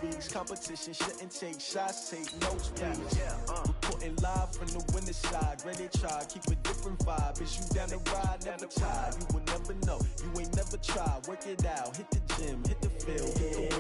weeks. Competition shouldn't take shots, take notes, please. Reporting live from the winner side. Ready to try, keep a different vibe. Is you down the ride? Never tired. You will never know. You ain't never tried. Work it out. Hit the gym, hit the field.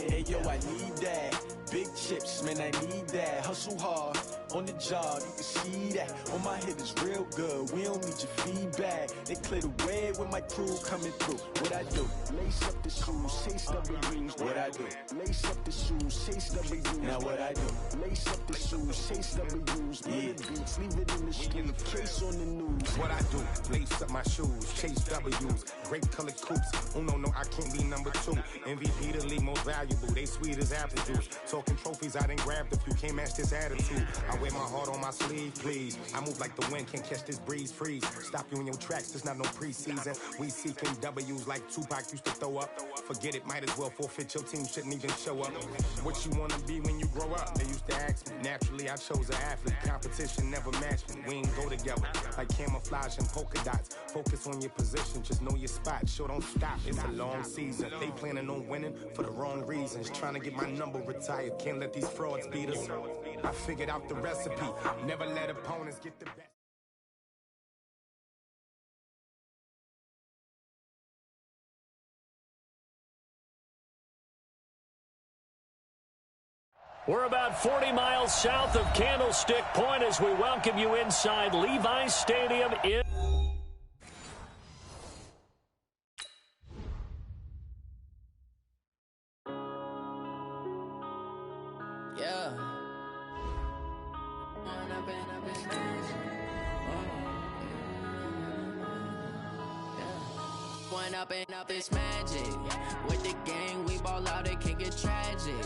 Hey yo, I need that. Big chips, man, I need that. Hustle hard on the job, you can see that. On my head is real good. We don't need your feedback. They clear the way with my crew coming through. What I do? Lace up the shoes, chase W's. What I do? Lace up the shoes, chase W's. Now what I do? Lace up the shoes, chase W's. Yeah, beats, leave it in the street, case on the news. What I do? Lace up my shoes, chase W's. Grape colored coops. Oh no, I can't be number 2. MVP the league most valuable. They sweet as apple juice. Talking trophies, I didn't grab the few. Can't match this attitude. I wear my heart on my sleeve, please. I move like the wind, can't catch this breeze, freeze. Stop you in your tracks, there's not no preseason. We seeking W's like Tupac used to throw up. Forget it, might as well forfeit. Your team shouldn't even show up. What you wanna be when you grow up? They used to ask me. Naturally, I chose an athlete. Competition never matched me. We ain't go together like camouflage and polka dots. Focus on your position, just know your spot. Sure, don't stop. It's a long season. They planning on winning for the wrong reasons. Trying to get my number retired. Can't let these frauds beat us. I figured out the recipe. Never let opponents get the best. We're about 40 miles south of Candlestick Point as we welcome you inside Levi's Stadium in... Yeah. One up and up is magic. With the gang, we ball out, it can get tragic.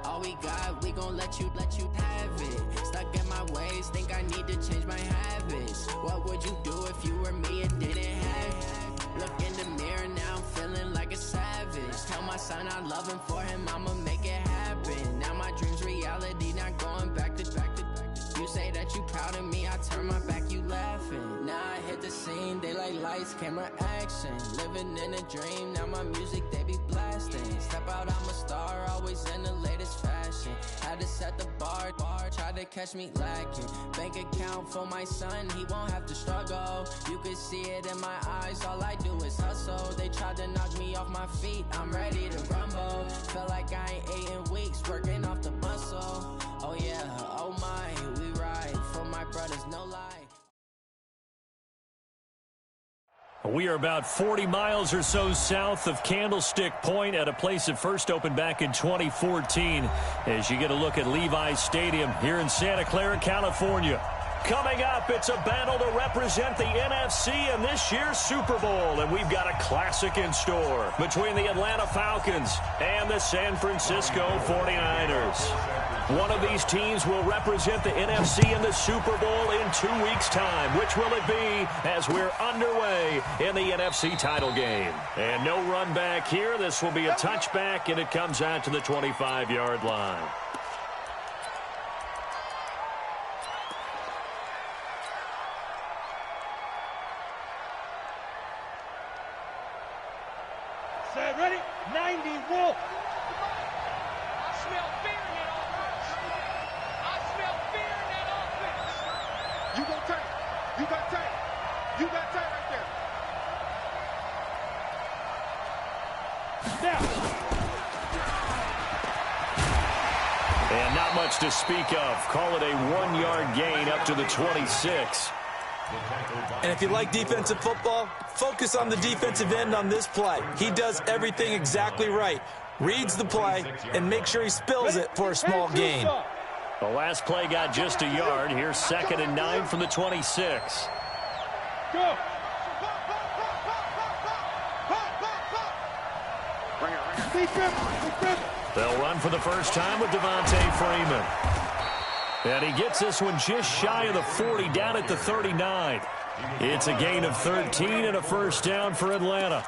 All we got, we gon' let you have it. Stuck in my ways, think I need to change my habits. What would you do if you were me and didn't have it? Look in the mirror, now I'm feeling like a savage. Tell my son I love him, for him I'ma make it happen. Now my dream's reality, not going back to. You say that you proud of me, I turn my back, you laughing. Now I hit the scene, they like lights, camera, action. Living in a dream, now my music, they be blasting. Step out, I'm a star, always in the latest fashion. Had to set the bar, tried to catch me lacking. Bank account for my son, he won't have to struggle. You can see it in my eyes, all I do is hustle. They tried to knock me off my feet, I'm ready to rumble. Felt like I ain't ate in weeks, working off the muscle. Oh yeah, oh my, we ride for my brothers, no lie. We are about 40 miles or so south of Candlestick Point at a place that first opened back in 2014 as you get a look at Levi's Stadium here in Santa Clara, California. Coming up, it's a battle to represent the NFC in this year's Super Bowl, and we've got a classic in store between the Atlanta Falcons and the San Francisco 49ers. One of these teams will represent the NFC in the Super Bowl in 2 weeks' time. Which will it be as we're underway in the NFC title game? And no run back here. This will be a touchback, and it comes out to the 25-yard line. Set, ready? 90, Wolf. I smell fear in that offense. I smell fear in that offense. You got time. You got time. You got time right there. Now. And not much to speak of. Call it a 1-yard gain up to the 26. And if you like defensive football, focus on the defensive end on this play. He does everything exactly right. Reads the play and make sure he spills it for a small gain. The last play got just a yard. Here's 2nd and 9 from the 26. Go. They'll run for the first time with Devontae Freeman. And he gets this one just shy of the 40, down at the 39. It's a gain of 13 and a first down for Atlanta.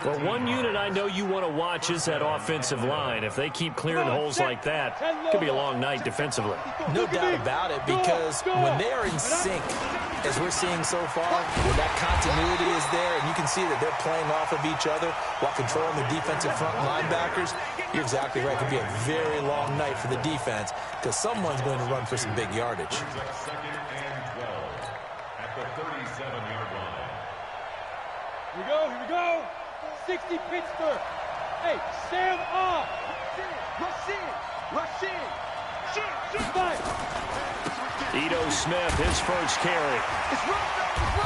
Well, one unit I know you want to watch is that offensive line. If they keep clearing holes like that, it could be a long night defensively. No doubt about it, because when they are in sync, as we're seeing so far, when that continuity is there, and you can see that they're playing off of each other while controlling the defensive front linebackers, you're exactly right. It could be a very long night for the defense, because someone's going to run for some big yardage. Here we go. 60 Pittsburgh. Hey, Sam off. Rush in. Ito Smith, his first carry.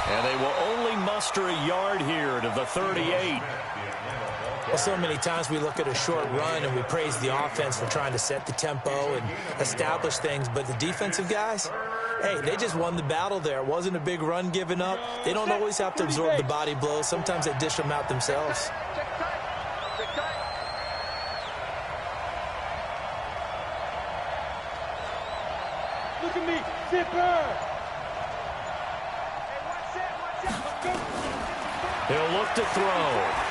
And they will only muster a yard here to the 38. Well, so many times we look at a short run and we praise the offense for trying to set the tempo and establish things, but the defensive guys, hey, they just won the battle there. It wasn't a big run given up. They don't always have to absorb the body blows. Sometimes they dish them out themselves. Look at me, Zipper. He'll look to throw.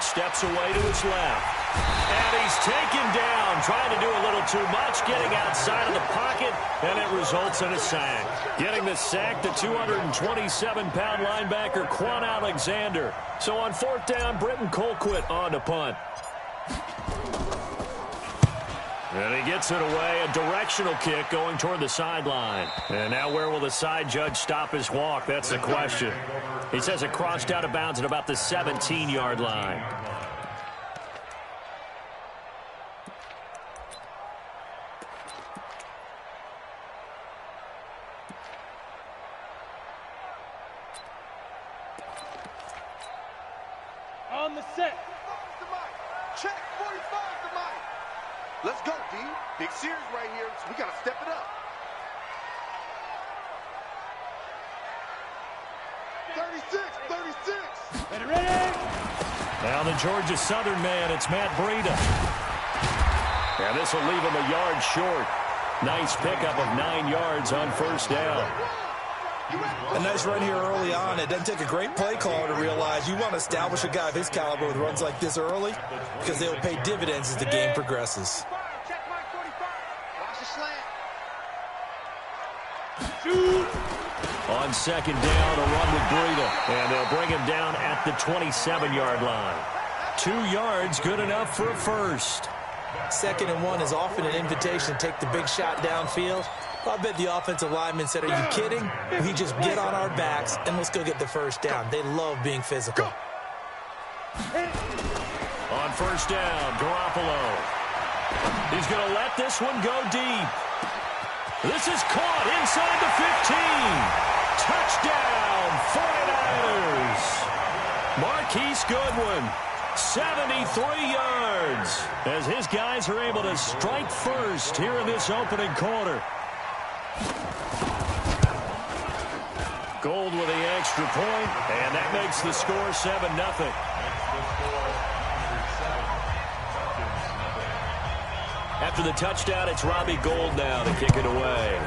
Steps away to his left. And he's taken down, trying to do a little too much, getting outside of the pocket, and it results in a sack. Getting the sack, the 227-pound linebacker, Quan Alexander. So on fourth down, Britton Colquitt on to punt. And he gets it away, a directional kick going toward the sideline. And now where will the side judge stop his walk? That's the question. He says it crossed out of bounds at about the 17-yard line. On the set. Check 45 to Mike. Let's go, D. Big series right here, so we got to step it up. 36. Ready. Now the Georgia Southern man, it's Matt Breida. And this will leave him a yard short. Nice pickup of 9 yards on first down. A nice run here early on. It doesn't take a great play caller to realize you want to establish a guy of his caliber with runs like this early, because they will pay dividends as the game progresses. On second down, a run with Breida. And they'll bring him down at the 27-yard line. 2 yards, good enough for a first. 2nd and 1 is often an invitation to take the big shot downfield. I bet the offensive lineman said, are you kidding? We just get on our backs and let's go get the first down. They love being physical. On first down, Garoppolo. He's going to let this one go deep. This is caught inside the 15. Touchdown, 49ers. Marquise Goodwin, 73 yards, as his guys are able to strike first here in this opening quarter. Gold with the extra point, and that makes the score 7-0. After the touchdown, it's Robbie Gould now to kick it away.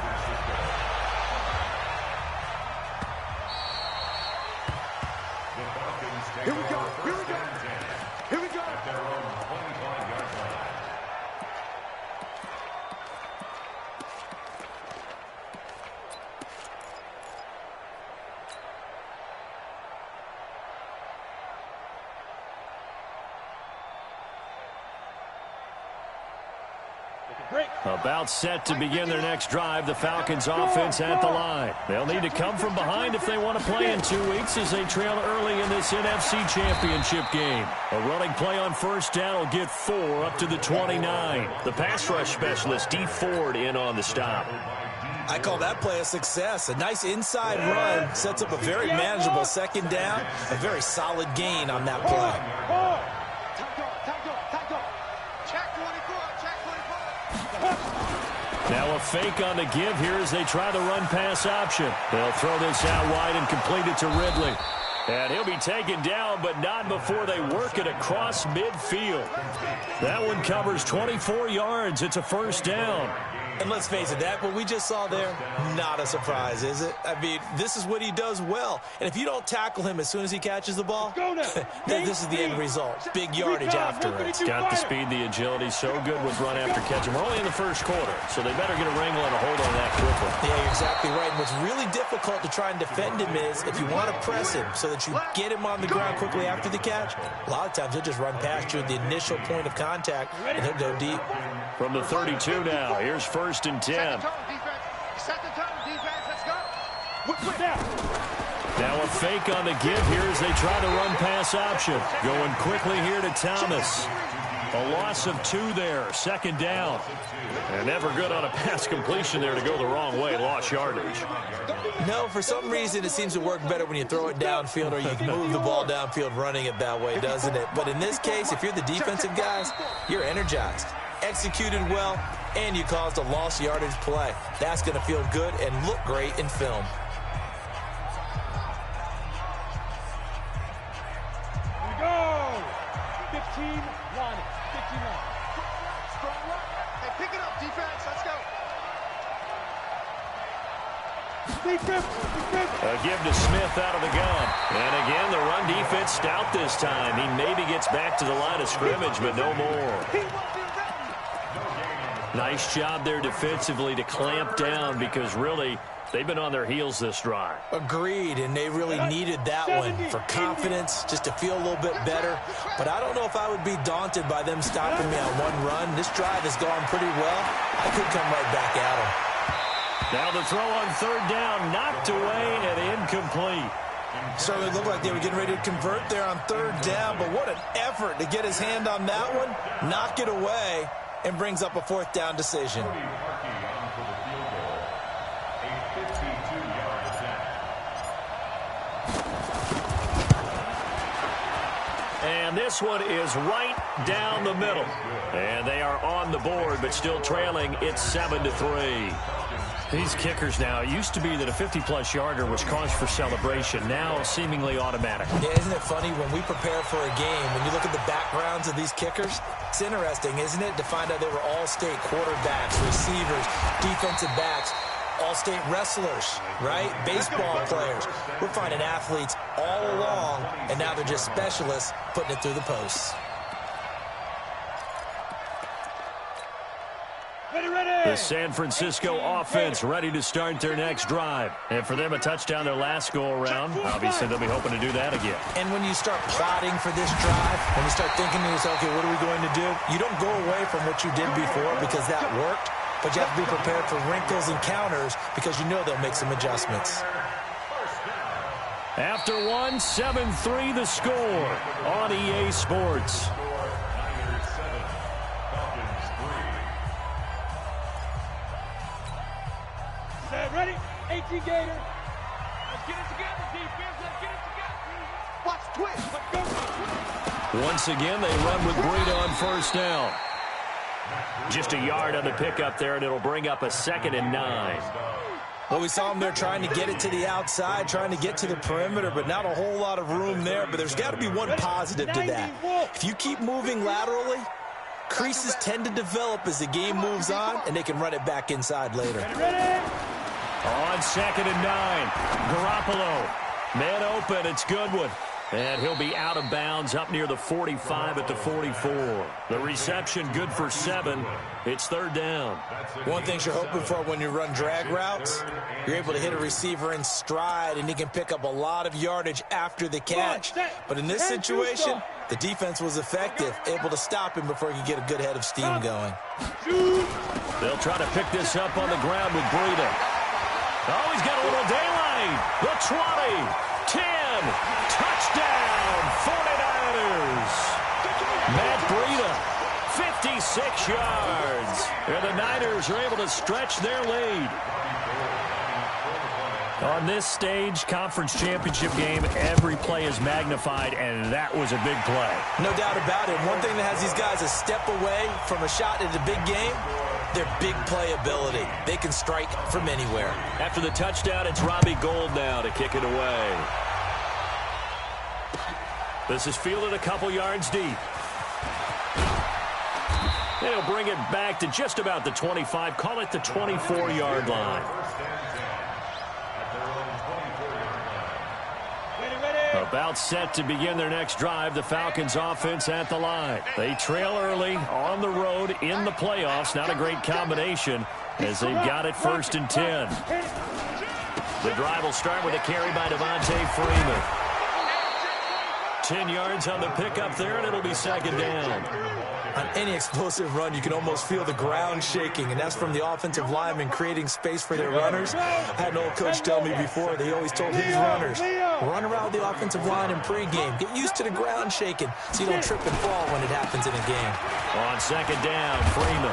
Here we go. About set to begin their next drive, the Falcons offense at the line. They'll need to come from behind if they want to play in 2 weeks as they trail early in this NFC Championship game. A running play on first down will get 4 up to the 29. The pass rush specialist, D. Ford, in on the stop. I call that play a success. A nice inside run sets up a very manageable second down. A very solid gain on that play. Now a fake on the give here as they try the run-pass option. They'll throw this out wide and complete it to Ridley. And he'll be taken down, but not before they work it across midfield. That one covers 24 yards. It's a first down. And let's face it, what we just saw there, not a surprise, is it? I mean, this is what he does well. And if you don't tackle him as soon as he catches the ball, this is the end result. Big yardage after it. He's got the speed, the agility, so good with run after catch. And we're only in the first quarter, so they better get a wrangle and a hold on that quickly. Yeah, you're exactly right. And what's really difficult to try and defend him is if you want to press him so that you get him on the ground quickly after the catch, a lot of times he'll just run past you at the initial point of contact, and he'll go deep. From the 32 now, here's 1st and 10. Set the tone, defense. Let's go. Now a fake on the give here as they try the run-pass option. Going quickly here to Thomas. A loss of 2 there, 2nd down. And never good on a pass completion there to go the wrong way, lost yardage. No, for some reason it seems to work better when you throw it downfield or you can move the ball downfield running it that way, doesn't it? But in this case, if you're the defensive guys, you're energized, executed well, and you caused a lost yardage play. That's going to feel good and look great in film. Here we go. 15-1. 59. Strong run. Hey, pick it up, defense. Let's go. A give to Smith out of the gun. And again, the run defense stout this time. He maybe gets back to the line of scrimmage, but no more. Nice job there defensively to clamp down because really they've been on their heels this drive. Agreed, and they really needed that one for confidence, just to feel a little bit better. But I don't know if I would be daunted by them stopping me on one run. This drive has gone pretty well. I could come right back at them. Now the throw on 3rd down, knocked away and incomplete. Certainly looked like they were getting ready to convert there on 3rd down, but what an effort to get his hand on that one, knock it away, and brings up a 4th down decision. And this one is right down the middle. And they are on the board, but still trailing. It's 7-3. These kickers now, it used to be that a 50-plus yarder was cause for celebration. Now seemingly automatic. Yeah, isn't it funny when we prepare for a game, when you look at the backgrounds of these kickers, it's interesting, isn't it, to find out they were all-state quarterbacks, receivers, defensive backs, all-state wrestlers, right? Baseball players. We're finding athletes all along, and now they're just specialists putting it through the posts. The San Francisco offense ready to start their next drive. And for them, a touchdown their last go-around. Obviously, they'll be hoping to do that again. And when you start plotting for this drive, when you start thinking to yourself, okay, what are we going to do? You don't go away from what you did before because that worked, but you have to be prepared for wrinkles and counters because you know they'll make some adjustments. After 7-3 the score on EA Sports. Ready? 18 Gator. Let's get it together, defense. Let's get it together. Watch twist. Let's go. Once again, they run with Breida on 1st down. Just a yard on the pickup there, and it'll bring up a 2nd and 9. Well, we saw them there trying to get it to the outside, trying to get to the perimeter, but not a whole lot of room there. But there's got to be one positive to that. If you keep moving laterally, creases tend to develop as the game moves on, and they can run it back inside later. Ready? On 2nd and 9, Garoppolo. Man open, it's Goodwin. And he'll be out of bounds up near the 45 at the 44. The reception good for 7. It's 3rd down. One thing you're hoping for when you run drag routes, you're able to hit a receiver in stride, and he can pick up a lot of yardage after the catch. But in this situation, the defense was effective, able to stop him before he could get a good head of steam going. They'll try to pick this up on the ground with Breida. Oh, he's got a little daylight. The 20, 10, touchdown, 49ers. Matt Breida, 56 yards. And the Niners are able to stretch their lead. On this stage, conference championship game, every play is magnified, and that was a big play. No doubt about it. One thing that has these guys a step away from a shot at a big game, their big play ability. They can strike from anywhere. After the touchdown, it's Robbie Gould now to kick it away. This is fielded a couple yards deep. They'll bring it back to just about the 25. Call it the 24-yard line. About set to begin their next drive, the Falcons offense at the line. They trail early on the road in the playoffs. Not a great combination as they've got it 1st and 10. The drive will start with a carry by Devontae Freeman. 10 yards on the pickup there, and it'll be 2nd down. On any explosive run, you can almost feel the ground shaking, and that's from the offensive linemen creating space for their runners. I had an old coach tell me before, they always told his runners, run around the offensive line in pregame. Get used to the ground shaking so you don't trip and fall when it happens in a game. On 2nd down, Freeman.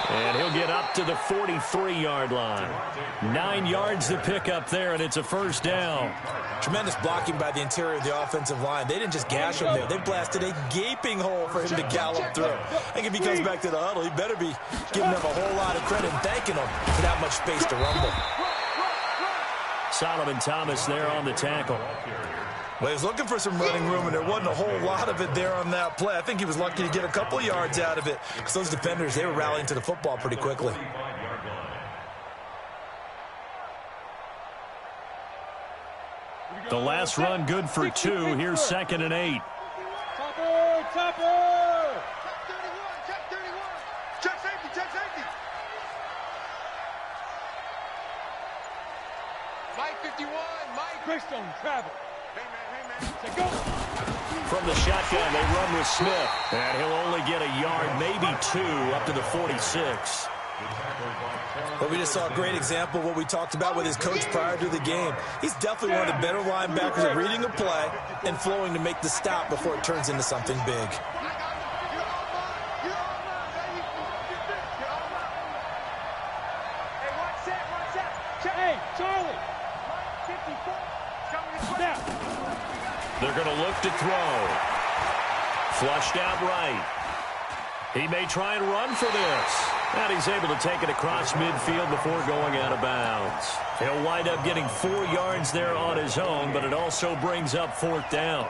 And he'll get up to the 43-yard line. 9 yards to pick up there, and it's a 1st down. Tremendous blocking by the interior of the offensive line. They didn't just gash him there. They blasted a gaping hole for him to gallop through. I think if he comes back to the huddle, he better be giving them a whole lot of credit and thanking them for that much space to rumble. Solomon Thomas there on the tackle. Well, he was looking for some running room, and there wasn't a whole lot of it there on that play. I think he was lucky to get a couple of yards out of it because those defenders, they were rallying to the football pretty quickly. The last run good for 2. Here's 2nd and 8. Topper! Check 31. Check safety. Mike 51. Mike. Greystone travel. Hey, man. Say go. From the shotgun, they run with Smith. And he'll only get a yard, maybe 2, up to the 46. But we just saw a great example of what we talked about with his coach prior to the game. He's definitely one of the better linebackers at reading a play and flowing to make the stop before it turns into something big. Hey, Charlie. They're going to look to throw. Flushed out right. He may try and run for this. And he's able to take it across midfield before going out of bounds. He'll wind up getting 4 yards there on his own, but it also brings up 4th down.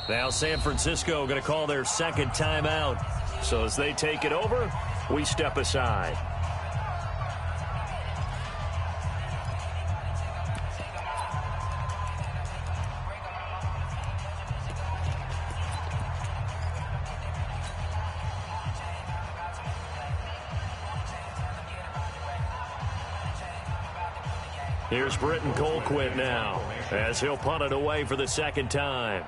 Now San Francisco going to call their 2nd timeout. So as they take it over, we step aside. Here's Britton Colquitt now as he'll punt it away for the 2nd time.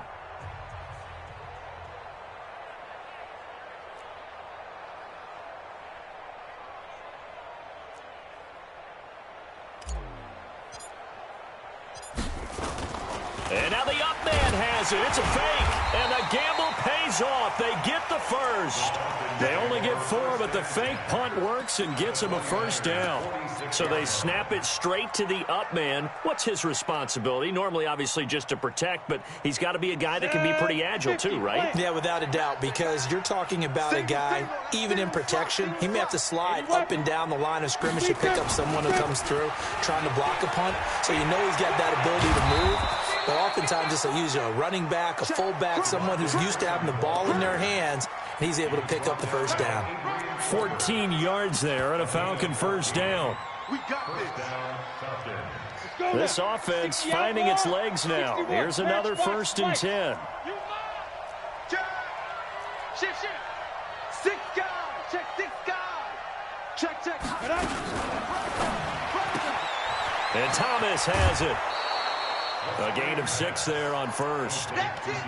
And now the up man has it. It's a fake, and the gamble pays off. They get the 1st. They only get 4, but the fake punt works and gets them a 1st down. So they snap it straight to the up man. What's his responsibility? Normally, obviously, just to protect, but he's got to be a guy that can be pretty agile too, right? Yeah, without a doubt, because you're talking about a guy, even in protection, he may have to slide up and down the line of scrimmage to pick up someone who comes through trying to block a punt. So you know he's got that ability to move. But oftentimes, just use a running back, a fullback, someone who's used to having the ball in their hands, He's able to pick up the first down. 14 yards there and a Falcon first down. We got this. This offense finding its legs now. Here's another 1st and 10. Shift. 6 guys. Check 6 guys. Check. And Thomas has it. A gain of 6 there on 1st.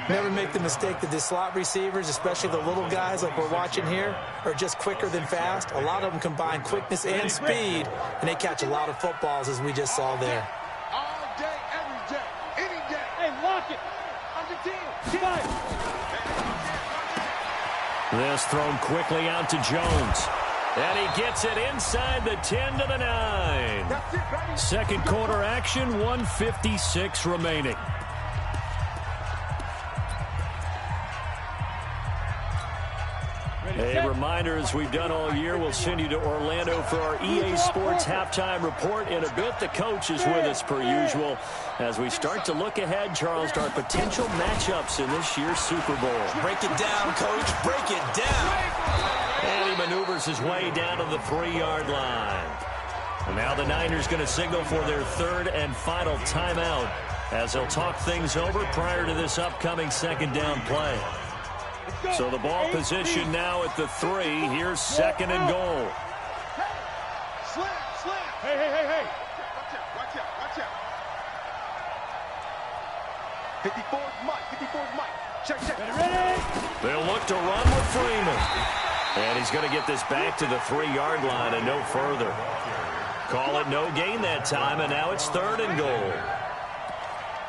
Never make the mistake that the slot receivers, especially the little guys like we're watching here, are just quicker than fast. A lot of them combine quickness and speed, and they catch a lot of footballs, as we just saw there. All day, every day, any day. Hey, lock it. Under 10. This thrown quickly out to Jones. And he gets it inside the 10 to the 9. Second quarter action, 1:56 remaining. A reminder, as we've done all year, we'll send you to Orlando for our EA Sports halftime report in a bit. The coach is with us per usual as we start to look ahead, Charles, to our potential matchups in this year's Super Bowl. Break it down, Coach. Break it down. And he maneuvers his way down to the 3-yard line. And now the Niners going to signal for their 3rd and final timeout as they'll talk things over prior to this upcoming 2nd down play. So the ball position now at the 3. Here's 2nd and goal. Slam. Hey. Watch out. 54's Mike. Check. Ready? They'll look to run with Freeman. And he's going to get this back to the 3-yard line and no further. Call it no gain that time, and now it's 3rd and goal.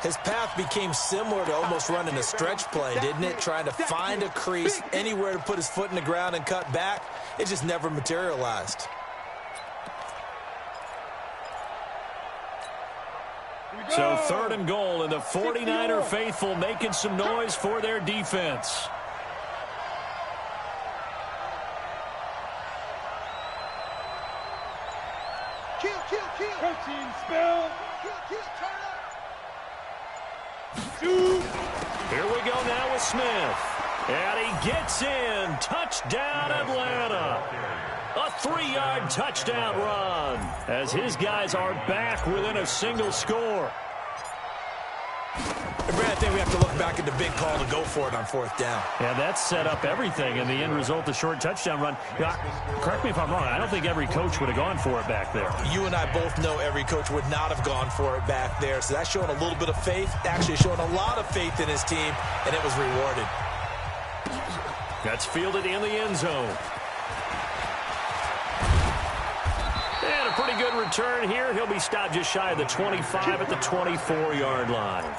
His path became similar to almost running a stretch play, didn't it? Trying to find a crease, anywhere to put his foot in the ground and cut back. It just never materialized. So 3rd and goal, and the 49er faithful making some noise for their defense. Kill. Protein spill. Kill, turn up. Shoot. Here we go now with Smith. And he gets in. Touchdown, Atlanta. A 3-yard touchdown run as his guys are back within a single score. And Brad, I think we have to look back at the big call to go for it on 4th down. Yeah, that set up everything, and the end result, the short touchdown run. Yeah, correct me if I'm wrong. I don't think every coach would have gone for it back there. You and I both know every coach would not have gone for it back there. So that's showing a little bit of faith, actually showing a lot of faith in his team, and it was rewarded. That's fielded in the end zone. And a pretty good return here. He'll be stopped just shy of the 25 at the 24-yard line.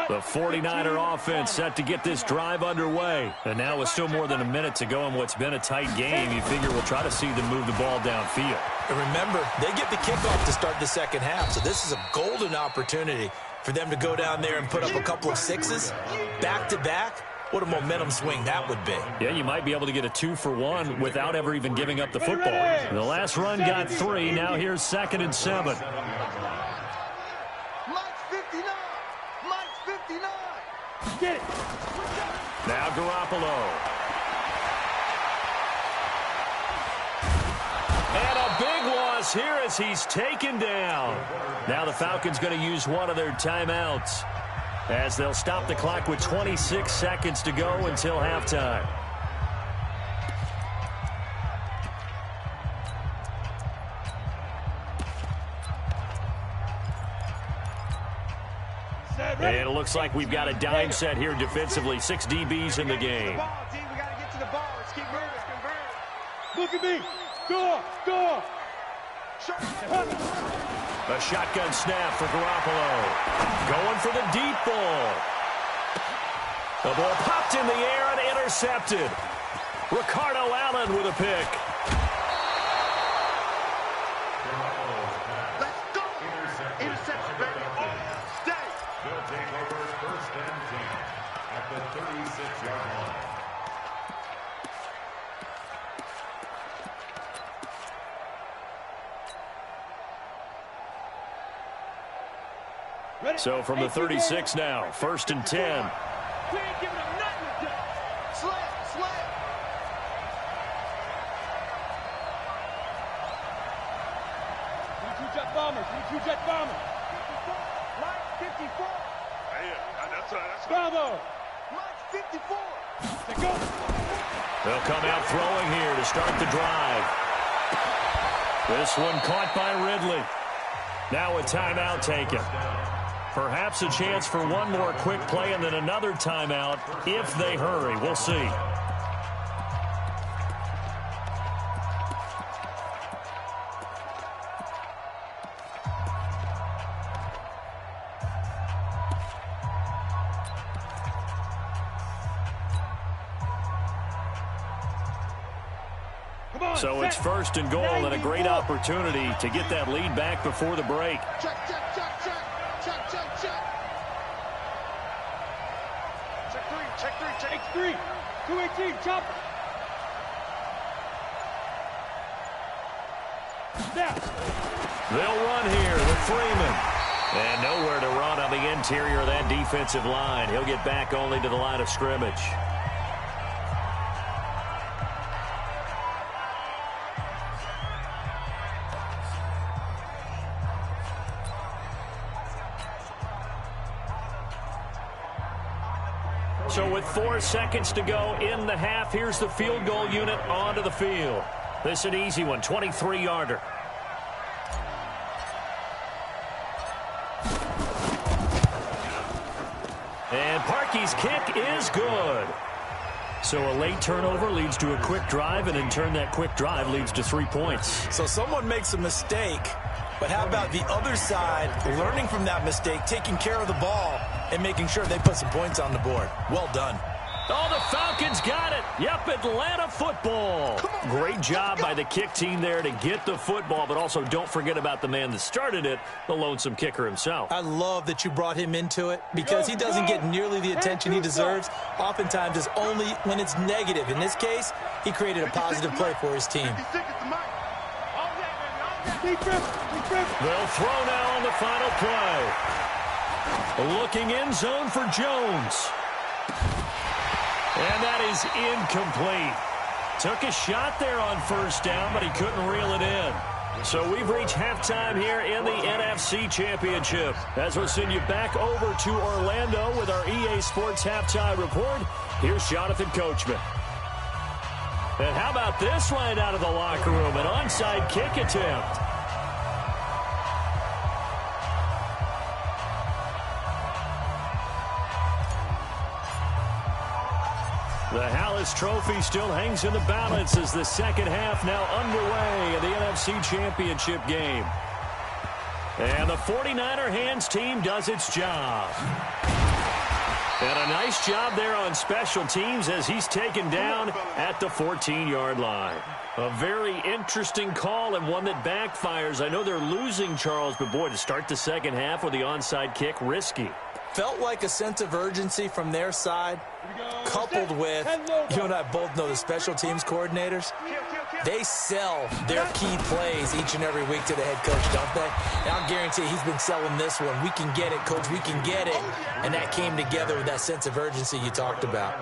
The 49er offense set to get this drive underway. And now with still more than a minute to go in what's been a tight game, you figure we'll try to see them move the ball downfield. And remember, they get the kickoff to start the 2nd half, so this is a golden opportunity for them to go down there and put up a couple of 6s back-to-back. What a momentum swing that would be. Yeah, you might be able to get a 2-for-1 without ever even giving up the football. The last run got 3. Now here's 2nd and 7. Get it. Now Garoppolo. And a big loss here as he's taken down. Now the Falcons going to use one of their timeouts as they'll stop the clock with 26 seconds to go until halftime. And it looks like we've got a dime set here defensively. 6 DBs in the game. Look at me. Score. A shotgun snap for Garoppolo. Going for the deep ball. The ball popped in the air and intercepted. Ricardo Allen with a pick. Let's go. Interception, baby. Stay. They'll take over 1st and 10 at the 36-yard line. So from the 36 now, 1st and 10. We ain't giving them nothing to do. Slam, slam. Two jet bombers. Two jet bombers. 54. Mike 54. Yeah, that's right. Bravo. Mike 54. To go. They'll come out throwing here to start the drive. This one caught by Ridley. Now a timeout taken. Perhaps a chance for one more quick play and then another timeout if they hurry. We'll see. So it's 1st and goal and a great opportunity to get that lead back before the break. Check, check, check, check. Check, check, check. Check three, check three, check. X3. 218. Chopper. Now. They'll run here with Freeman. And nowhere to run on the interior of that defensive line. He'll get back only to the line of scrimmage. So with 4 seconds to go in the half, here's the field goal unit onto the field. This is an easy one, 23-yarder. And Parkey's kick is good. So a late turnover leads to a quick drive, and in turn that quick drive leads to 3 points. So someone makes a mistake, but how about the other side learning from that mistake, taking care of the ball, and making sure they put some points on the board? Well done. Oh, the Falcons got it. Yep, Atlanta football. Great job by the kick team there to get the football, but also don't forget about the man that started it, the lonesome kicker himself. I love that you brought him into it because he doesn't get nearly the attention he deserves. Oftentimes it's only when it's negative. In this case, he created a positive play for his team. They'll throw now on the final play. Looking end zone for Jones. And that is incomplete. Took a shot there on 1st down, but he couldn't reel it in. So we've reached halftime here in the NFC Championship. As we'll send you back over to Orlando with our EA Sports Halftime Report, here's Jonathan Coachman. And how about this right out of the locker room? An onside kick attempt. The Hallis Trophy still hangs in the balance as the second half now underway in the NFC Championship game. And the 49er hands team does its job. And a nice job there on special teams as he's taken down at the 14-yard line. A very interesting call and one that backfires. I know they're losing, Charles, but boy, to start the second half with the onside kick, risky. Felt like a sense of urgency from their side, coupled with, you and I both know the special teams coordinators, they sell their key plays each and every week to the head coach, don't they? And I'll guarantee he's been selling this one. We can get it, coach, we can get it. And that came together with that sense of urgency you talked about.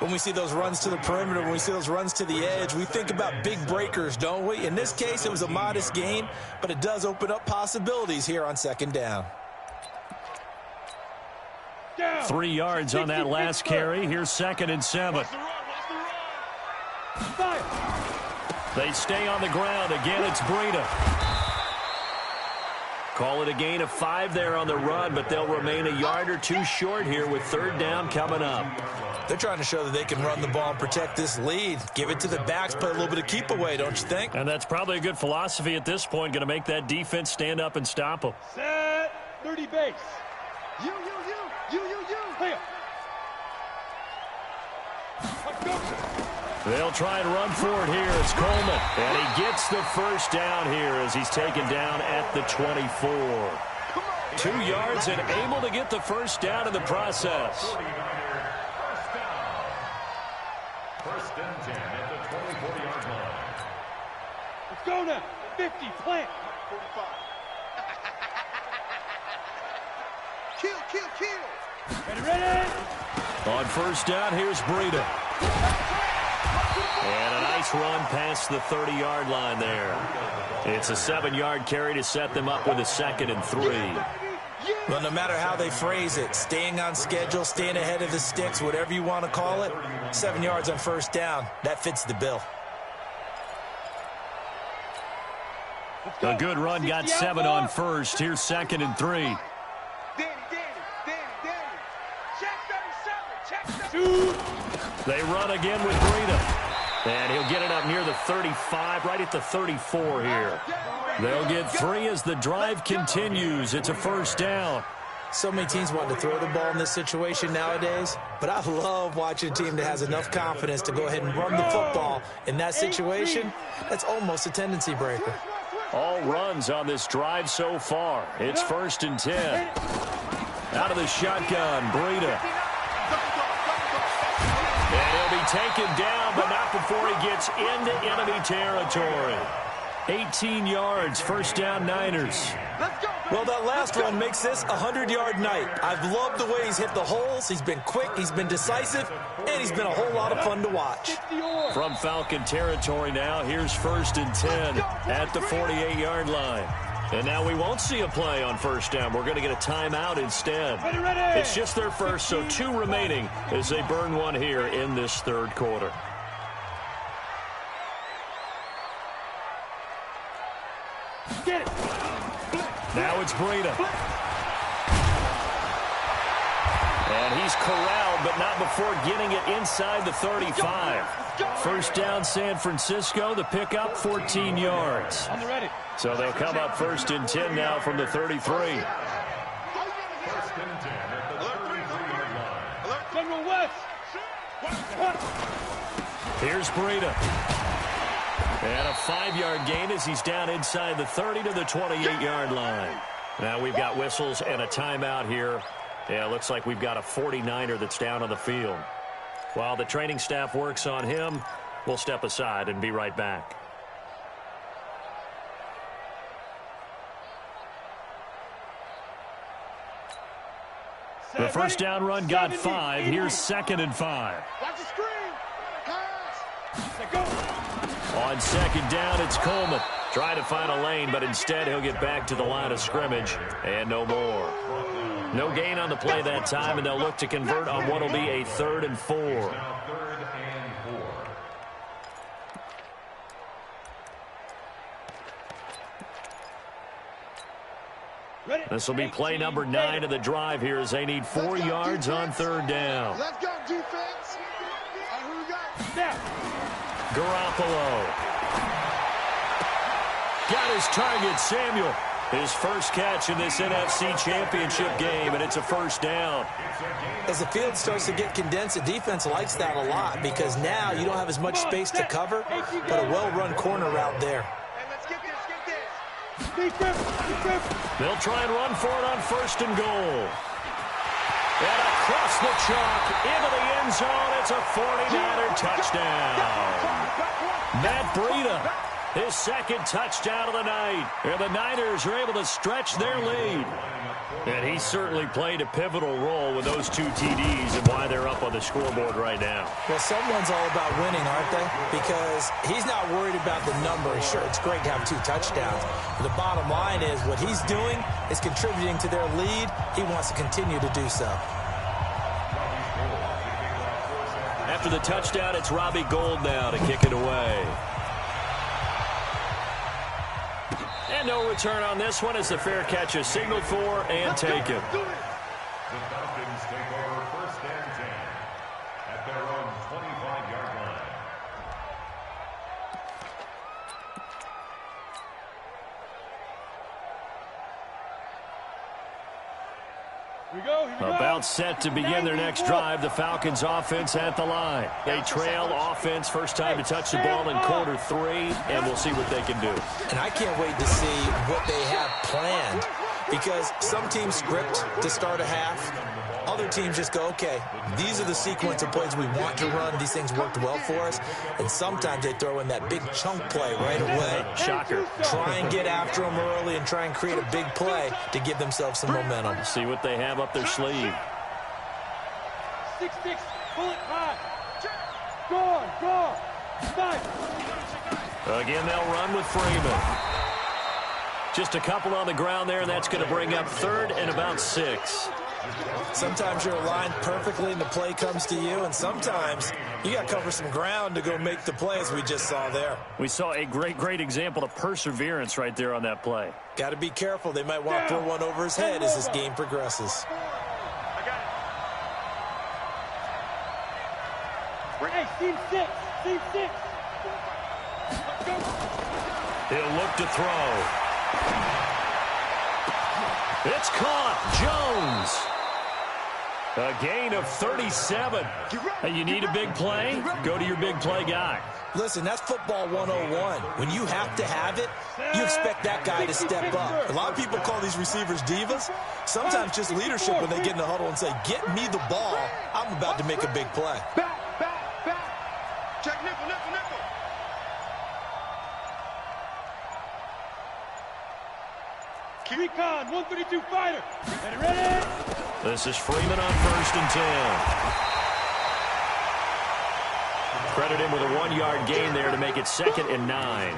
When we see those runs to the perimeter, when we see those runs to the edge, we think about big breakers, don't we? In this case, it was a modest gain, but it does open up possibilities here on 2nd down. 3 yards on that last carry. Here's 2nd and 7. They stay on the ground. Again, it's Breida. Call it a gain of 5 there on the run, but they'll remain a yard or 2 short here with 3rd down coming up. They're trying to show that they can run the ball and protect this lead. Give it to the backs, play a little bit of keep away, don't you think? And that's probably a good philosophy at this point. Going to make that defense stand up and stop them. Set 30 base. You. Clear. Let's go. They'll try and run for it here. It's Coleman. And he gets the 1st down here as he's taken down at the 24. 2 yards and able to get the 1st down in the process. 1st and 10 at the 24-yard line. Let's go now. 50, plant. 45. Ready, ready. On first down, here's Breida. And a nice run past the 30-yard line there. It's a 7-yard carry to set them up with a 2nd and 3. Well, no matter how they phrase it, staying on schedule, staying ahead of the sticks, whatever you want to call it, 7 yards on first down, that fits the bill. A good run got 7 on first. Here's 2nd and 3. Danny. Check 37. They run again with Breida. And he'll get it up near the 35, right at the 34 here. They'll get 3 as the drive continues. It's a first down. So many teams want to throw the ball in this situation nowadays, but I love watching a team that has enough confidence to go ahead and run the football. In that situation, that's almost a tendency breaker. All runs on this drive so far. It's 1st and 10. Out of the shotgun, Breida. And he'll be taken down, but not before he gets into enemy territory. 18 yards, first down Niners. Well, that last run makes this a 100-yard night. I've loved the way he's hit the holes. He's been quick, he's been decisive, and he's been a whole lot of fun to watch. From Falcon territory now, here's 1st and 10 at the 48-yard line. And now we won't see a play on first down. We're going to get a timeout instead. It's just their first, so 2 remaining as they burn one here in this 3rd quarter. Get it. Now it's Breida. And he's corralled, but not before getting it inside the 35. First down, San Francisco. The pickup, 14 yards. On the ready. So they'll come up 1st and 10 now from the 33. 1st and 10 at the 33-yard line. General West. Here's Breida. And a 5-yard gain as he's down inside the 30 to the 28-yard line. Now we've got whistles and a timeout here. Yeah, looks like we've got a 49er that's down on the field. While the training staff works on him, we'll step aside and be right back. The first down run got 5. Here's 2nd and 5. Watch the screen. Go. On 2nd down, it's Coleman. Trying to find a lane, but instead he'll get back to the line of scrimmage and no more. No gain on the play that time, and they'll look to convert on what will be a 3rd and 4. Now 3rd and 4. This will be play number 9 of the drive here as they need 4 yards on 3rd down. Let's go, defense. Who we got? Now. Garoppolo. Got his target, Samuel. His first catch in this NFC Championship game, and it's a first down. As the field starts to get condensed, the defense likes that a lot because now you don't have as much space to cover, but a well-run corner route there. Hey, let's get this. They'll try and run for it on 1st and goal. And across the chalk into the end zone, it's a 49er touchdown. Matt Breida, his 2nd touchdown of the night. And the Niners are able to stretch their lead. And he certainly played a pivotal role with those 2 TDs and why they're up on the scoreboard right now. Well, someone's all about winning, aren't they? Because he's not worried about the number. Sure, it's great to have 2 touchdowns. But the bottom line is what he's doing is contributing to their lead. He wants to continue to do so. After the touchdown, it's Robbie Gould now to kick it away. And no return on this one as the fair catch is signaled for and taken. The Falcons take over 1st and 10 at their own 25-yard line. Here we go. About set to begin their next drive. The Falcons offense at the line. They trail offense, first time to touch the ball in quarter 3, and we'll see what they can do. And I can't wait to see what they have planned because some teams script to start a half. Other teams just go, okay, these are the sequence of plays we want to run. These things worked well for us. And sometimes they throw in that big chunk play right away. Shocker. Try and get after them early and try and create a big play to give themselves some momentum. See what they have up their sleeve. 6-6, pull it high. Go. Nice. Again, they'll run with Freeman. Just a couple on the ground there, and that's going to bring up 3rd and about 6. Sometimes you're aligned perfectly and the play comes to you, and sometimes you got to cover some ground to go make the play, as we just saw there. We saw a great example of perseverance right there on that play. Got to be careful. They might want to throw one over his head as this game progresses. Hey, team 6. He'll look to throw. It's caught. Jones. A gain of 37. Hey, you need a big play? Go to your big play guy. Listen, that's football 101. When you have to have it, you expect that guy to step up. A lot of people call these receivers divas. Sometimes just leadership when they get in the huddle and say, get me the ball. I'm about to make a big play. Back. Check nickel. Recon, 132 fighter. Ready? This is Freeman on 1st and 10. Credit him with a 1-yard gain there to make it 2nd and 9.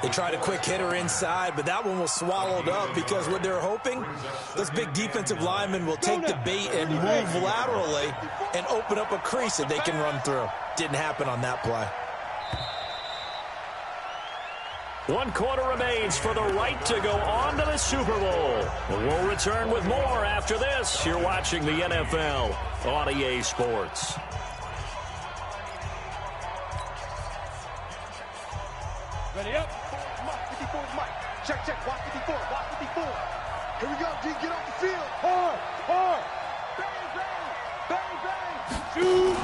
They tried a quick hitter inside, but that one was swallowed up because what they're hoping, those big defensive linemen will take the bait and move laterally and open up a crease that they can run through. Didn't happen on that play. 1 quarter remains for the right to go on to the Super Bowl. We'll return with more after this. You're watching the NFL on EA Sports. Ready up. 54 is Mike. Check. Watch 54. Here we go, D. Get off the field. Hard. Bang. Shoot.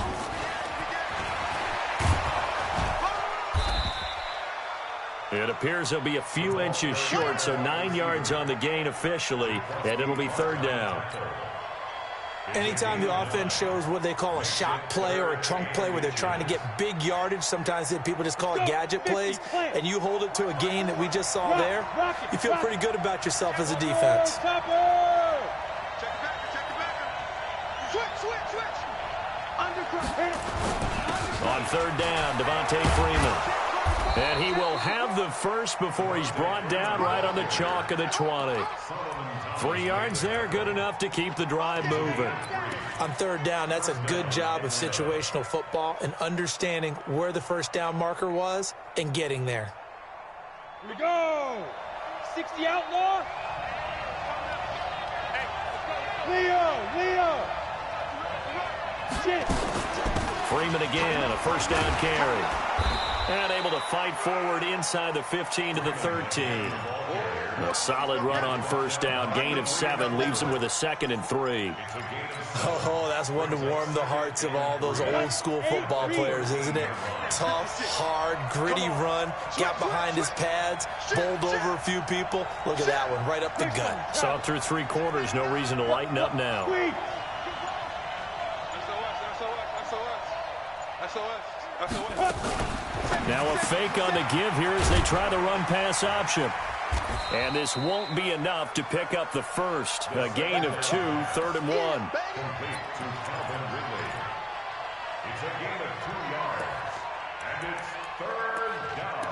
It appears he'll be a few inches short, so 9 yards on the gain officially, and it'll be 3rd down. Anytime the offense shows what they call a shot play or a chunk play where they're trying to get big yardage, sometimes people just call it gadget plays, and you hold it to a gain that we just saw there, you feel pretty good about yourself as a defense. Check the backer. Switch. On 3rd down, Devontae Freeman. And he will have the first before he's brought down right on the chalk of the 20. 3 yards there, good enough to keep the drive moving. On 3rd down, that's a good job of situational football and understanding where the first down marker was and getting there. Here we go. 60 outlaw. Leo. Shit. Freeman again, a 1st down carry. And able to fight forward inside the 15 to the 13. A solid run on 1st down. Gain of 7 leaves him with a 2nd and 3. Oh, that's one to warm the hearts of all those old school football players, isn't it? Tough, hard, gritty run. Got behind his pads, bowled over a few people. Look at that one, right up the gut. Saw it through 3 quarters. No reason to lighten up now. SOS. Now a fake on the give here as they try the run-pass option. And this won't be enough to pick up the first. A gain of 2, 3rd and 1. It's a gain of 2 yards, and it's 3rd down.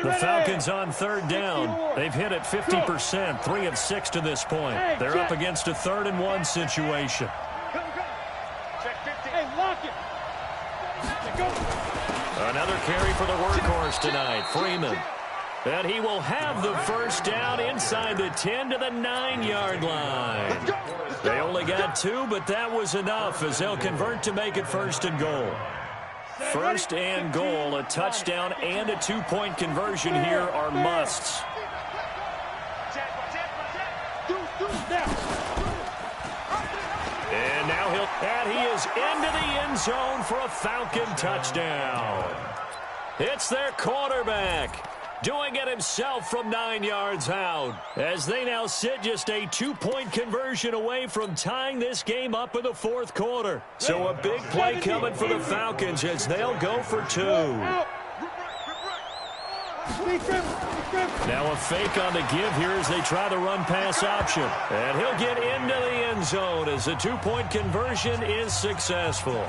The Falcons on 3rd down. They've hit it 50%, 3 of 6 to this point. They're up against a 3rd and 1 situation. Hey, lock it. Another carry for the workhorse tonight, Freeman. And he will have the first down inside the 10 to the 9-yard line. They only got 2, but that was enough as they'll convert to make it 1st and goal. 1st and goal, a touchdown and a 2-point conversion here are musts. And now he'll... And he is into the end zone for a Falcon touchdown. It's their quarterback doing it himself from 9 yards out, as they now sit just a 2-point conversion away from tying this game up in the fourth quarter. So a big play coming for the Falcons as they'll go for 2. Now a fake on the give here as they try the run-pass option. And he'll get into the end zone as the 2-point conversion is successful.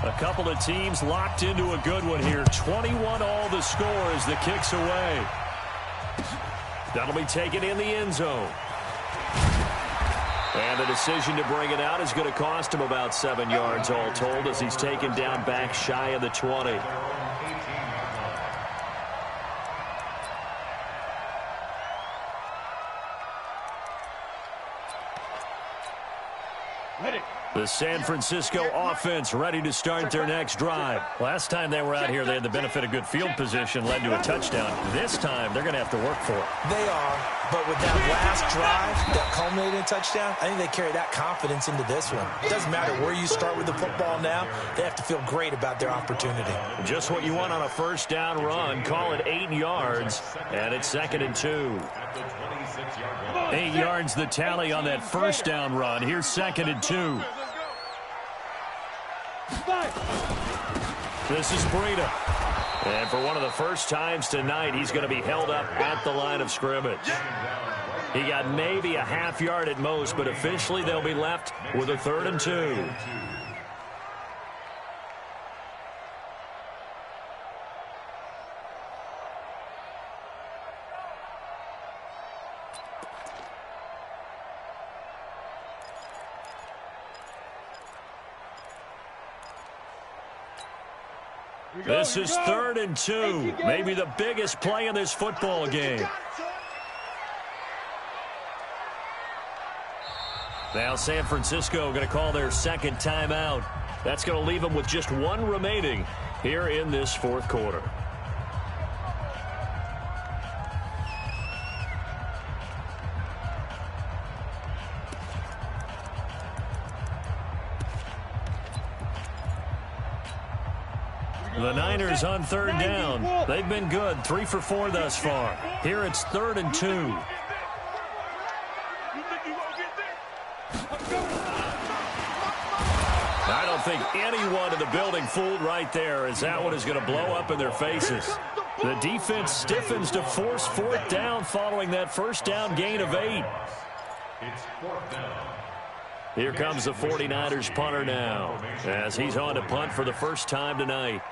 A couple of teams locked into a good one here. 21 all the score as the kick's away. That'll be taken in the end zone. And the decision to bring it out is going to cost him about 7 yards all told as he's taken down back shy of the 20. The San Francisco offense ready to start their next drive. Last time they were out here, they had the benefit of good field position, led to a touchdown. This time, they're going to have to work for it. They are, but with that last drive that culminated in a touchdown, I think they carry that confidence into this one. It doesn't matter where you start with the football now. They have to feel great about their opportunity. Just what you want on a first down run. Call it 8 yards, and it's 2nd and 2. 8 yards the tally on that first down run. Here's 2nd and 2. This is Breida. And for one of the first times tonight, he's going to be held up at the line of scrimmage. He got maybe a half yard at most, but officially they'll be left with a 3rd and 2. This is 3rd and 2. Maybe the biggest play in this football game. Now San Francisco going to call their second timeout. That's going to leave them with just 1 remaining here in this fourth quarter. The Niners on 3rd down. They've been good, 3 for 4 thus far. Here it's 3rd and 2. I don't think anyone in the building fooled right there, as that one is going to blow up in their faces. The defense stiffens to force 4th down following that first down gain of 8. It's 4th down. Here comes the 49ers punter now, as he's on to punt for the first time tonight.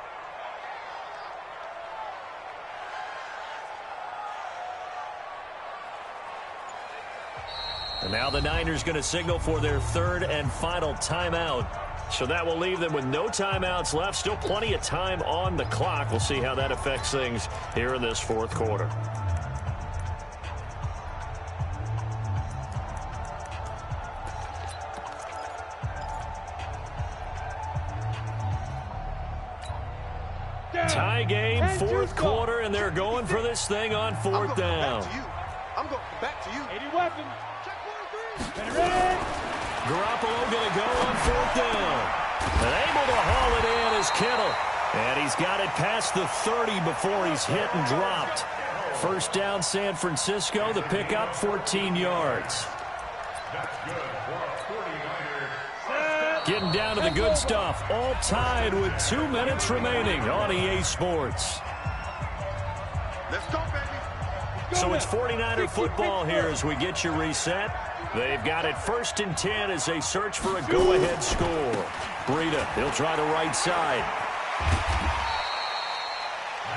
And now the Niners going to signal for their 3rd and final timeout. So that will leave them with no timeouts left. Still plenty of time on the clock. We'll see how that affects things here in this fourth quarter. Tie game, fourth quarter, and they're going for this thing on 4th down. I'm going back to you. 80 weapon. Garoppolo going to go on 4th down. And able to haul it in is Kittle. And he's got it past the 30 before he's hit and dropped. First down, San Francisco. The pickup, 14 yards. That's good for a 49er. Getting down to the good stuff. All tied with 2 minutes remaining on EA Sports. Let's go, baby. So it's 49er football here as we get you reset. They've got it 1st and 10 as they search for a go-ahead score. Breida, he'll try the right side.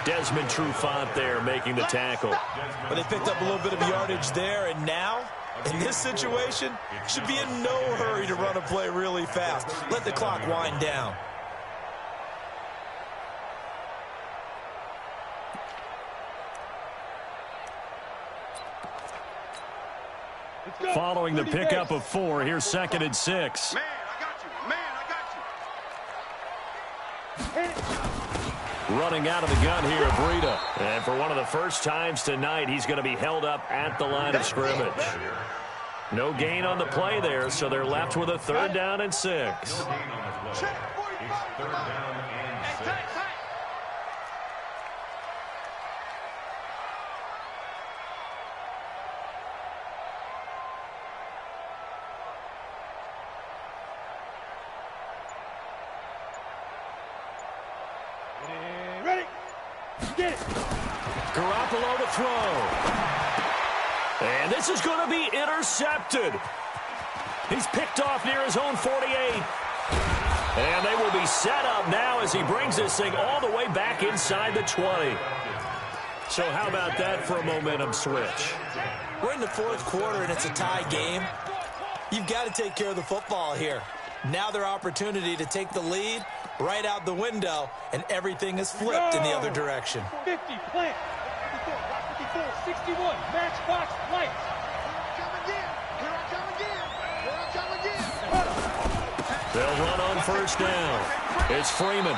Desmond Trufant there making the tackle. But they picked up a little bit of yardage there, and now, in this situation, should be in no hurry to run a play really fast. Let the clock wind down. Following the pickup of 4, here's 2nd and 6. Man, I got you. Man, I got you. Running out of the gun here, Breida. And for one of the first times tonight, he's going to be held up at the line of scrimmage. No gain on the play there, so they're left with a 3rd down and 6. It's 3rd down and 6. Garoppolo to throw. And this is going to be intercepted. He's picked off near his own 48. And they will be set up now as he brings this thing all the way back inside the 20. So how about that for a momentum switch? We're in the 4th quarter, and it's a tie game. You've got to take care of the football here. Now their opportunity to take the lead right out the window, and everything is flipped in the other direction. 50, plant. 54, 61, matchbox lights. Here I come again. They'll run on 1st down. It's Freeman.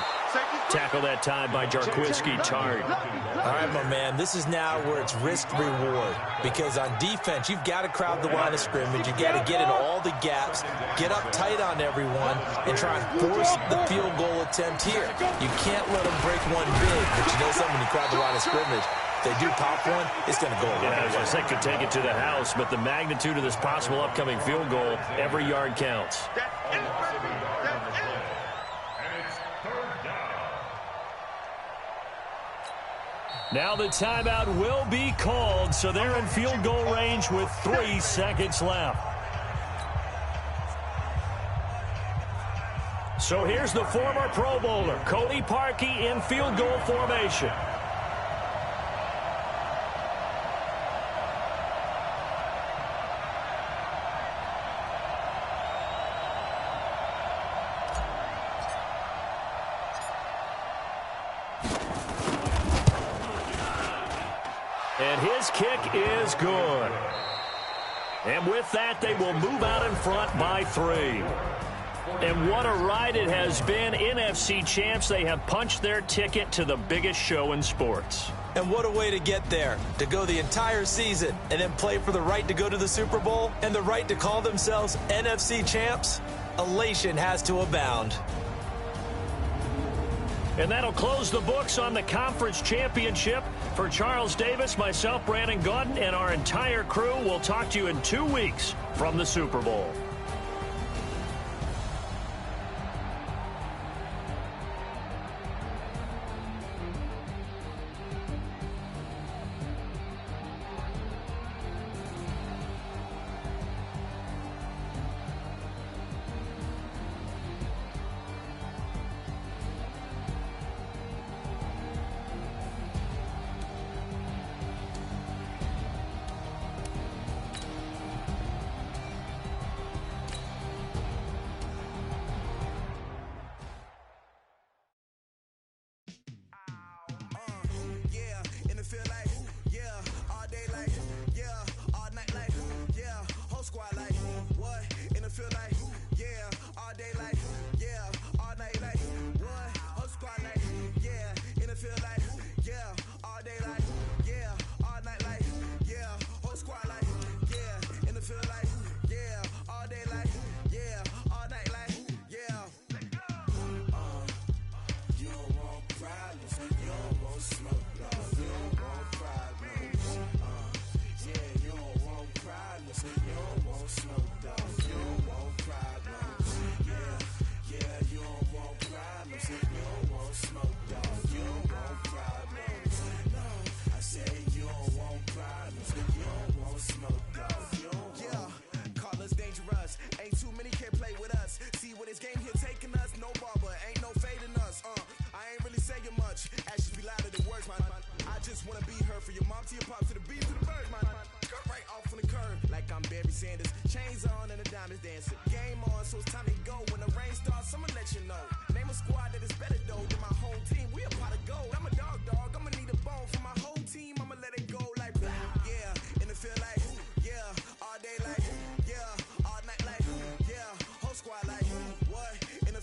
Tackle that time by Jarquiski Tart. All right, my man, this is now where it's risk-reward. Because on defense, you've got to crowd the line of scrimmage. You've got to get in all the gaps, get up tight on everyone, and try and force the field goal attempt here. You can't let them break one big, but you know something, when you crowd the line of scrimmage, if they do pop one, it's going to go away. Yeah, as I said, could take it to the house, but the magnitude of this possible upcoming field goal, every yard counts. Now the timeout will be called, so they're in field goal range with 3 seconds left. So here's the former Pro Bowler, Cody Parkey, in field goal formation. And his kick is good. And with that, they will move out in front by 3. And what a ride it has been. NFC champs, they have punched their ticket to the biggest show in sports. And what a way to get there, to go the entire season and then play for the right to go to the Super Bowl and the right to call themselves NFC champs. Elation has to abound. And that'll close the books on the conference championship. For Charles Davis, myself, Brandon Gaudin, and our entire crew, we'll talk to you in 2 weeks from the Super Bowl.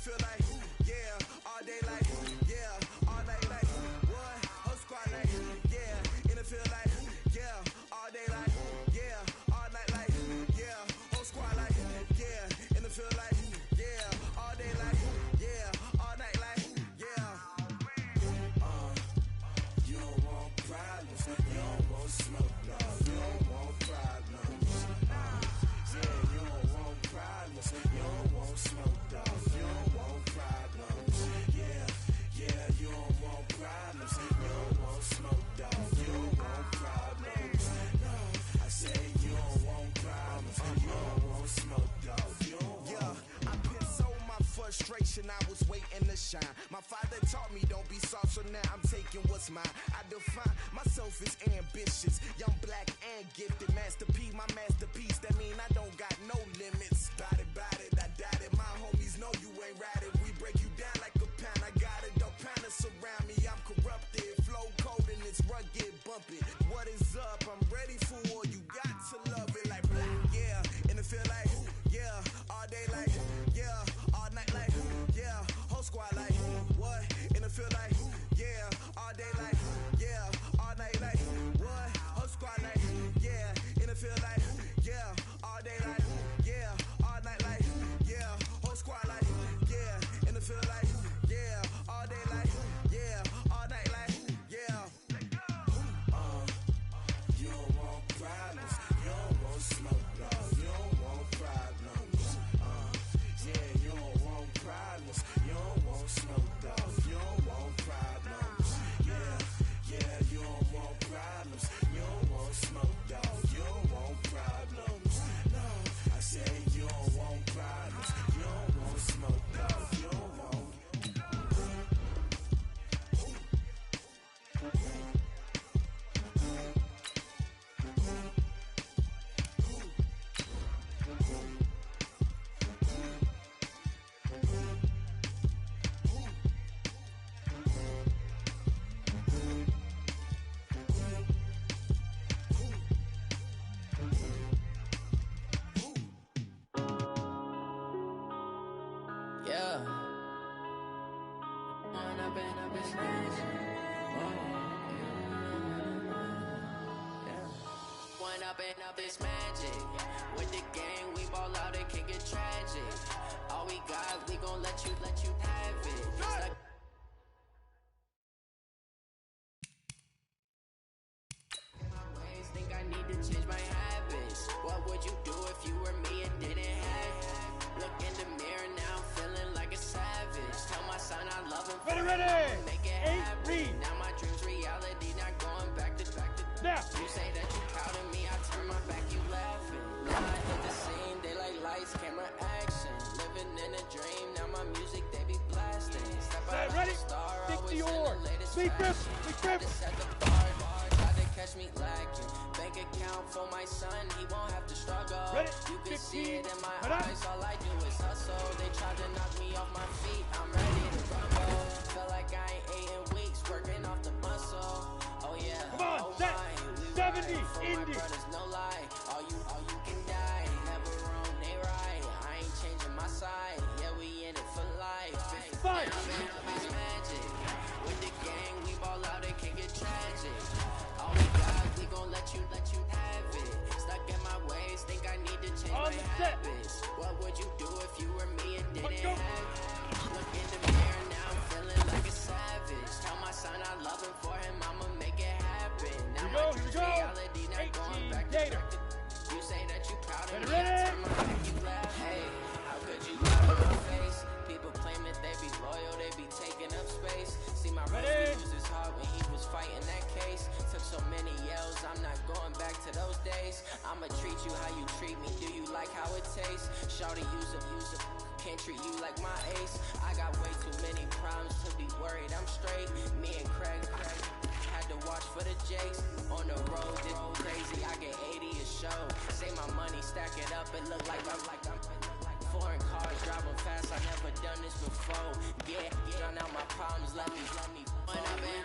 Feel like, yeah, all day like, yeah. You don't want smoke, no. You don't want problems. Yeah, you don't want problems. You don't want smoke, dog. You don't want problems. Yeah, you don't want problems. You don't want smoke, dog. You don't want problems. No, I say you don't want problems. You don't want smoke, dog. You don't want. Yeah, I pissed so my frustration, I was waiting to shine. My father taught me don't be soft, so now I'm taking what's mine. I define myself as ambitious, young, black, and gifted. Master P, my masterpiece. That mean I don't got no limits. Bout it, I doubt it. My homies know you ain't ratted. We break you down like a pound. I got it, don't panic surround me. I'm corrupted, flow cold and it's rugged, bumpy. What is up? I'm ready for war. You got to love it like black, yeah. And it feel like, yeah, all day like, yeah, all night like, yeah, whole squad like, what? And it feel like, yeah, all day like, yeah, all night like, what? Whole squad like, yeah, and it feel like, yeah, all day like, yeah, all night like, yeah, whole squad like, yeah, and it feel like, yeah, all day like, yeah, all night like, yeah. You don't want problems, you don't want smoke, no, you don't want problems. Yeah, you don't want problems, you don't want smoke, dog, you don't want problems. Yeah, you don't want problems, you don't want smoke, dog, you don't want problems. No, I say you don't want problems, you don't want smoke, dog, you don't want. Yeah. When I've been smashed. When I've been magic. With the gang, we ball out, it can get tragic. All we got, we gon' let you have it. Stuck in my ways, think I need to change my habits. What would you do if you were me and didn't have it? Look in the mirror now, feeling like a savage. Tell my son I love him. Ready. Make it happen. Now my dreams reality, not going back to. Now. You say that you proud of me, I turn my back, you laughing. Now I hit the scene, daylight lights, camera action. Living in a dream, now my music they be blasting. Step out Ready? like a star, Stick always to in your the latest Big grip, fashion. big grip. Had to set the bar, tried to catch me lacking. Bank account for my son, he won't have to struggle. Ready? You can 15, see it in my cut up. eyes, all I do is hustle. They tried to knock me off my feet, I'm ready to rumble. Felt like I ain't ate in weeks, working off the muscle. Oh yeah, Come on, oh set. my, we 70, ride. For Indy. my brothers, no lie. All you can die. Never wrong, they right. I ain't changing my side. Yeah, we in it for life. Fight. It's magic. With the gang, we ball out, it can get tragic. All we got, we gon' let you have it. Stuck in my ways, think I need to change On my the set. habits. What would you do if you were me and didn't Let's go. have it? Look in the mirror now, I'm feeling like a savage. Tell my son I love him, for him I'ma make it happen. Now my Here we dreams go. reality, not going 18 back Gator. to. You say that you proud of me, Ready? I turn my back, you laugh. Hey, how could you laugh in my face? People claim that they be loyal, they be taking up space. See my Ready? brother used his heart when he was fighting that case. Took so many yells, I'm not going back to those days. I'ma treat you how you treat me, do you like how it tastes? Shawty, use up, can't treat you like my ace. I got way too many problems to be worried, I'm straight. Me and Craig had to watch for the Jakes. On the road, this crazy, I get 80 a show. Say my money, stack it up, it look like I'm foreign cars, driving fast, I never done this before. Yeah, drown out my problems, let me. When I've been